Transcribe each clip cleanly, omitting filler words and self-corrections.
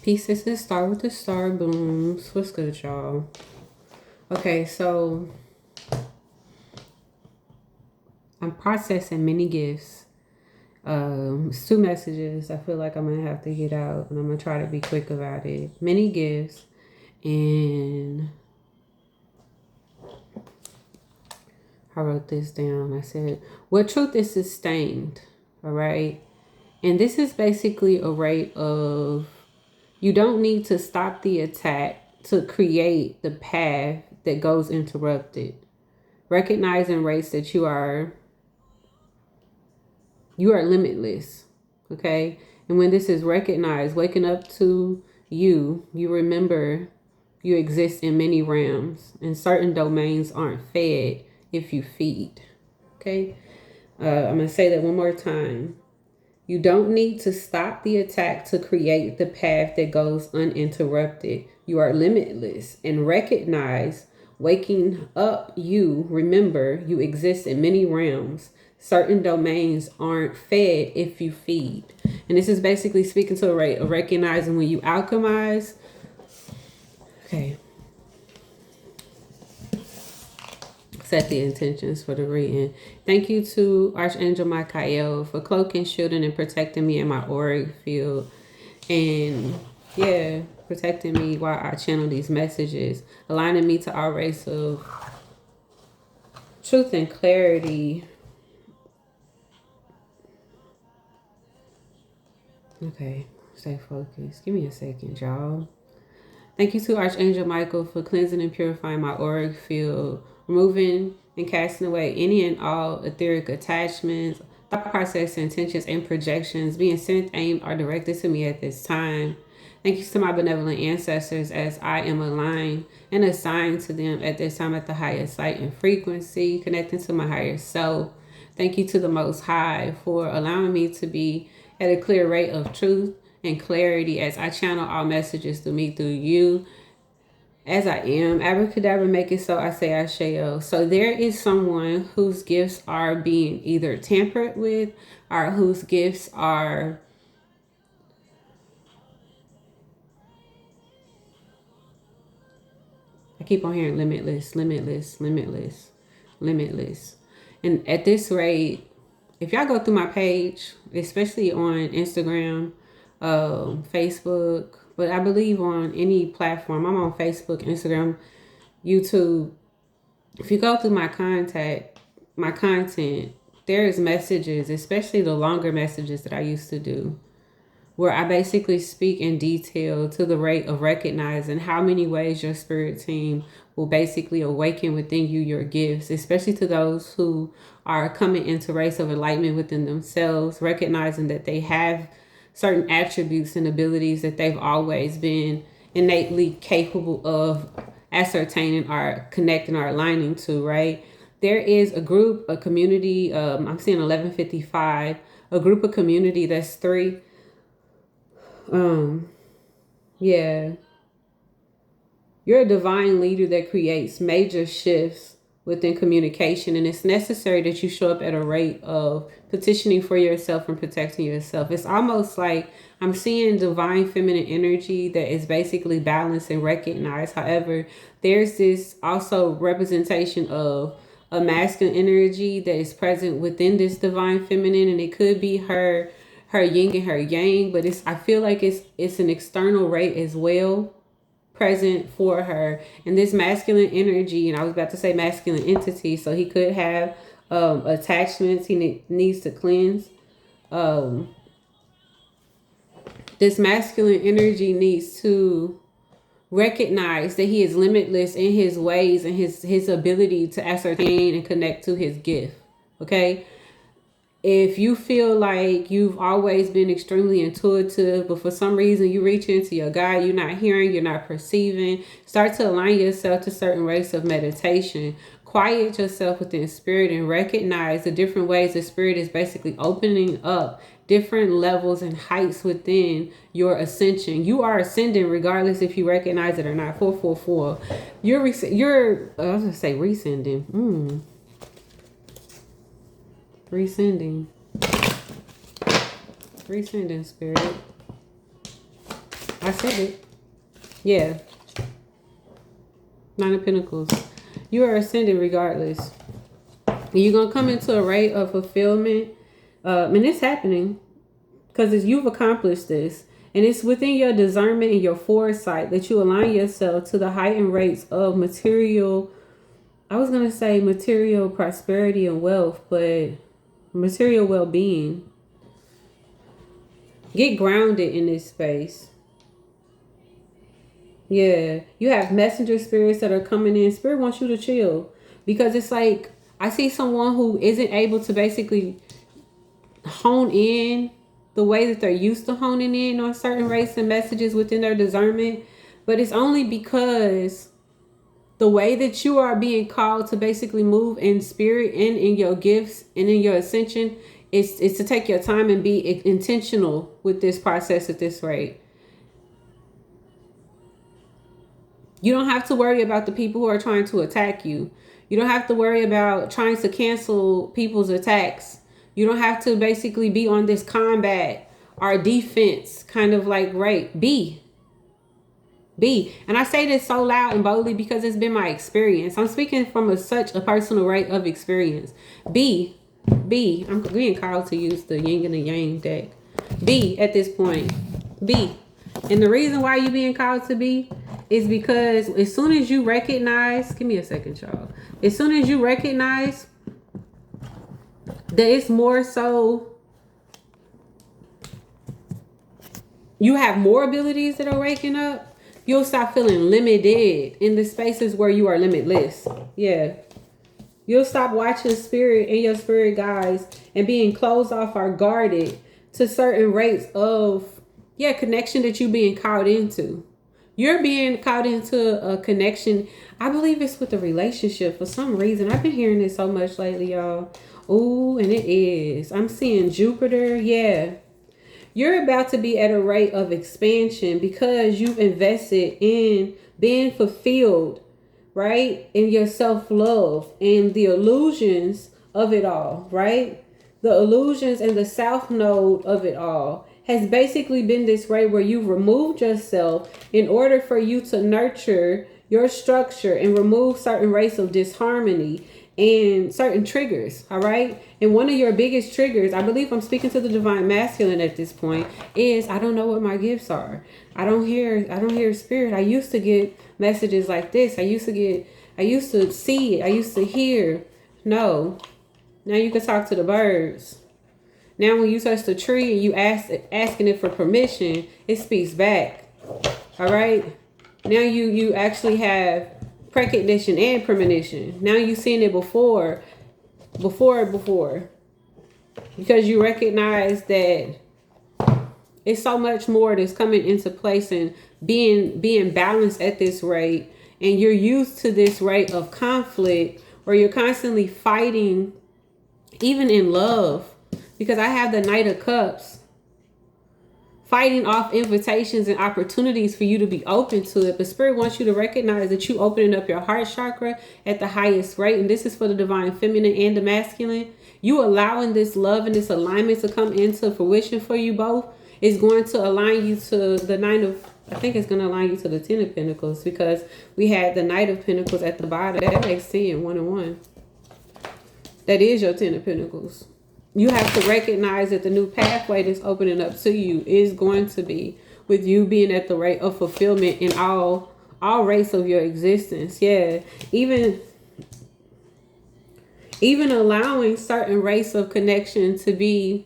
Pieces that start with the star booms. What's good, y'all? Okay, so I'm processing many gifts. It's 2 messages I feel like I'm gonna have to get out, and I'm gonna try to be quick about it. Many gifts, and I wrote this down. I said, what truth is sustained? All right. And this is basically a rate of, you don't need to stop the attack to create the path that goes interrupted. Recognizing rates that you are limitless. Okay. And when this is recognized, waking up to you remember you exist in many realms, and certain domains aren't fed if you feed. Okay. I'm going to say that one more time. You don't need to stop the attack to create the path that goes uninterrupted. You are limitless, and recognize, waking up, you remember you exist in many realms. Certain domains aren't fed if you feed. And this is basically speaking to a rate of recognizing when you alchemize. Okay. Set the intentions for the reading. Thank you to Archangel Michael for cloaking, shielding, and protecting me in my auric field. And yeah, protecting me while I channel these messages, aligning me to our race of truth and clarity. Okay, stay focused. Give me a second, y'all. Thank you to Archangel Michael for cleansing and purifying my auric field, removing and casting away any and all etheric attachments, thought process, intentions, and projections being sent, aimed, or directed to me at this time. Thank you to my benevolent ancestors, as I am aligned and assigned to them at this time at the highest light and frequency, connecting to my higher self. Thank you to the Most High for allowing me to be at a clear rate of truth and clarity as I channel all messages through me, through you, as I am. Abracadabra, make it so. I say Asheo. So there is someone whose gifts are being either tampered with, or whose gifts are I keep on hearing limitless, limitless, limitless, limitless. And at this rate, if y'all go through my page, especially on Instagram, Facebook, but I believe on any platform, I'm on Facebook, Instagram, YouTube. If you go through my content, there's messages, especially the longer messages that I used to do, where I basically speak in detail to the rate of recognizing how many ways your spirit team will basically awaken within you your gifts, especially to those who are coming into race of enlightenment within themselves, recognizing that they have certain attributes and abilities that they've always been innately capable of ascertaining or connecting or aligning to, right? There is a group, a community, I'm seeing 1155, a group of community that's 3. Yeah. You're a divine leader that creates major shifts within communication, and it's necessary that you show up at a rate of petitioning for yourself and protecting yourself. It's almost like I'm seeing divine feminine energy that is basically balanced and recognized. However, there's this also representation of a masculine energy that is present within this divine feminine, and it could be her yin and her yang, but I feel like it's an external rate as well present for her. And this masculine energy, and I was about to say masculine entity, so he could have attachments he needs to cleanse. This masculine energy needs to recognize that he is limitless in his ways and his ability to ascertain and connect to his gift. Okay. If you feel like you've always been extremely intuitive, but for some reason you reach into your guide, you're not hearing, you're not perceiving, start to align yourself to certain rates of meditation. Quiet yourself within spirit and recognize the different ways the spirit is basically opening up different levels and heights within your ascension. You are ascending regardless if you recognize it or not. 444. I was going to say rescending. Rescending spirit. I said it. Yeah. Nine of Pentacles. You are ascended regardless. You're going to come into a rate of fulfillment. And it's happening because you've accomplished this. And it's within your discernment and your foresight that you align yourself to the heightened rates of material. I was going to say material prosperity and wealth, but material well-being. Get grounded in this space. Yeah. You have messenger spirits that are coming in. Spirit wants you to chill. Because it's like, I see someone who isn't able to basically hone in the way that they're used to honing in on certain rates and messages within their discernment. But it's only because the way that you are being called to basically move in spirit and in your gifts and in your ascension is to take your time and be intentional with this process at this rate. You don't have to worry about the people who are trying to attack you. You don't have to worry about trying to cancel people's attacks. You don't have to basically be on this combat or defense kind of like rate. Be. And I say this so loud and boldly because it's been my experience. I'm speaking from such a personal rate of experience. Be. I'm being called to use the yin and the yang deck. Be at this point. Be. And the reason why you're being called to be is because as soon as you recognize, give me a second, y'all. As soon as you recognize that it's more so, you have more abilities that are waking up, you'll stop feeling limited in the spaces where you are limitless. Yeah. You'll stop watching spirit and your spirit guides and being closed off or guarded to certain rates of, connection that you're being called into. You're being caught into a connection. I believe it's with a relationship for some reason. I've been hearing this so much lately, y'all. Ooh, and it is. I'm seeing Jupiter. Yeah. You're about to be at a rate of expansion because you've invested in being fulfilled, right? In your self-love and the illusions of it all, right? The illusions and the south node of it all has basically been this way where you've removed yourself in order for you to nurture your structure and remove certain rates of disharmony and certain triggers. All right. And one of your biggest triggers, I believe I'm speaking to the divine masculine at this point, is I don't know what my gifts are. I don't hear spirit. I used to get messages like this. I used to see it. I used to hear. No. Now you can talk to the birds. Now when you touch the tree and you asking it for permission, it speaks back. All right. Now you actually have precognition and premonition. Now you've seen it before. Because you recognize that it's so much more that's coming into place and being balanced at this rate. And you're used to this rate of conflict where you're constantly fighting, even in love. Because I have the Knight of Cups fighting off invitations and opportunities for you to be open to it. But Spirit wants you to recognize that you opening up your heart chakra at the highest rate. And this is for the divine feminine and the masculine. You allowing this love and this alignment to come into fruition for you both is going to align you to the I think it's going to align you to the 10 of Pentacles, because we had the Knight of Pentacles at the bottom. That makes 10, 1 and 1. That is your 10 of Pentacles. You have to recognize that the new pathway that's opening up to you is going to be with you being at the rate of fulfillment in all rates of your existence. Yeah. Even allowing certain rates of connection to be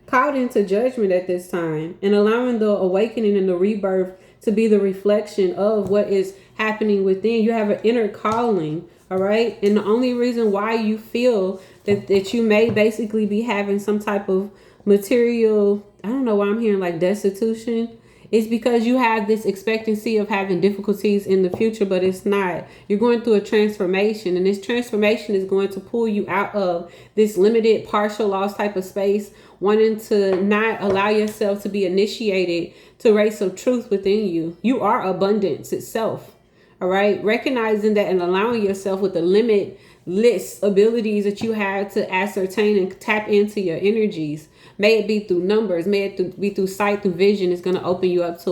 caught into judgment at this time, and allowing the awakening and the rebirth to be the reflection of what is happening within. You have an inner calling. All right. And the only reason why you feel that you may basically be having some type of material, I don't know why I'm hearing like destitution, is because you have this expectancy of having difficulties in the future, but it's not. You're going through a transformation, and this transformation is going to pull you out of this limited, partial loss type of space, wanting to not allow yourself to be initiated to rays of truth within you. You are abundance itself. All right. Recognizing that and allowing yourself with the list abilities that you have to ascertain and tap into your energies. May it be through numbers, may it be through sight, through vision. It's going to open you up to